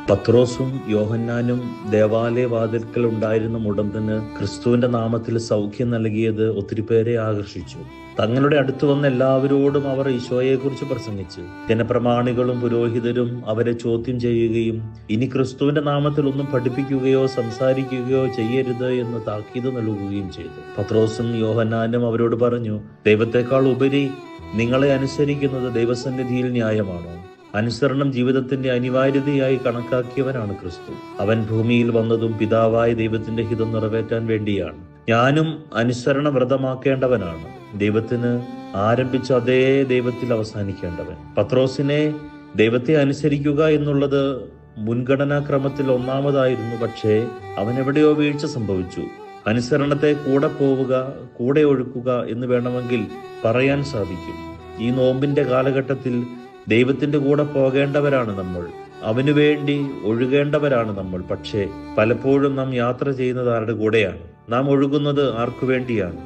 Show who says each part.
Speaker 1: പത്രോസും യോഹന്നാനും ദേവാലയ വാതിൽക്കൽ ഉണ്ടായിരുന്ന മുടന്തന് ക്രിസ്തുവിന്റെ നാമത്തിൽ സൗഖ്യം നൽകിയത് ഒത്തിരി പേരെ ആകർഷിച്ചു. തങ്ങളുടെ അടുത്ത് വന്ന എല്ലാവരോടും അവർ ഈശോയെക്കുറിച്ച് പ്രസംഗിച്ചു. ജനപ്രമാണികളും പുരോഹിതരും അവരെ ചോദ്യം ചെയ്യുകയും ഇനി ക്രിസ്തുവിന്റെ നാമത്തിൽ ഒന്നും പഠിപ്പിക്കുകയോ സംസാരിക്കുകയോ ചെയ്യരുത് എന്ന് താക്കീത് നൽകുകയും ചെയ്തു. പത്രോസും യോഹന്നാനും അവരോട് പറഞ്ഞു, ദൈവത്തെക്കാൾ ഉപരി നിങ്ങളെ അനുസരിക്കുന്നത് ദൈവസന്നിധിയിൽ ന്യായമാണോ? അനുസരണം ജീവിതത്തിന്റെ അനിവാര്യതയായി കണക്കാക്കിയവനാണ് ക്രിസ്തു. അവൻ ഭൂമിയിൽ വന്നതും പിതാവായ ദൈവത്തിന്റെ ഹിതം നിറവേറ്റാൻ വേണ്ടിയാണ്. ഞാനും അനുസരണ വ്രതമാക്കേണ്ടവനാണ്, ദൈവത്തിന് ആരംഭിച്ച അതേ ദൈവത്തിൽ അവസാനിക്കേണ്ടവൻ. പത്രോസിനെ ദൈവത്തെ അനുസരിക്കുക എന്നുള്ളത് മുൻഗണനാക്രമത്തിൽ ഒന്നാമതായിരുന്നു. പക്ഷേ അവൻ എവിടെയോ വീഴ്ച സംഭവിച്ചു. അനുസരണത്തെ കൂടെ പോവുക, കൂടെ ഒഴുക്കുക എന്ന് വേണമെങ്കിൽ പറയാൻ സാധിക്കും. ഈ നോമ്പിന്റെ കാലഘട്ടത്തിൽ ദൈവത്തിന്റെ കൂടെ പോകേണ്ടവരാണ് നമ്മൾ, അവനു വേണ്ടി ഒഴുകേണ്ടവരാണ് നമ്മൾ. പക്ഷേ പലപ്പോഴും നാം യാത്ര ചെയ്യുന്നത് ആരുടെ കൂടെയാണ്? നാം ഒഴുകുന്നത് ആർക്കു വേണ്ടിയാണ്?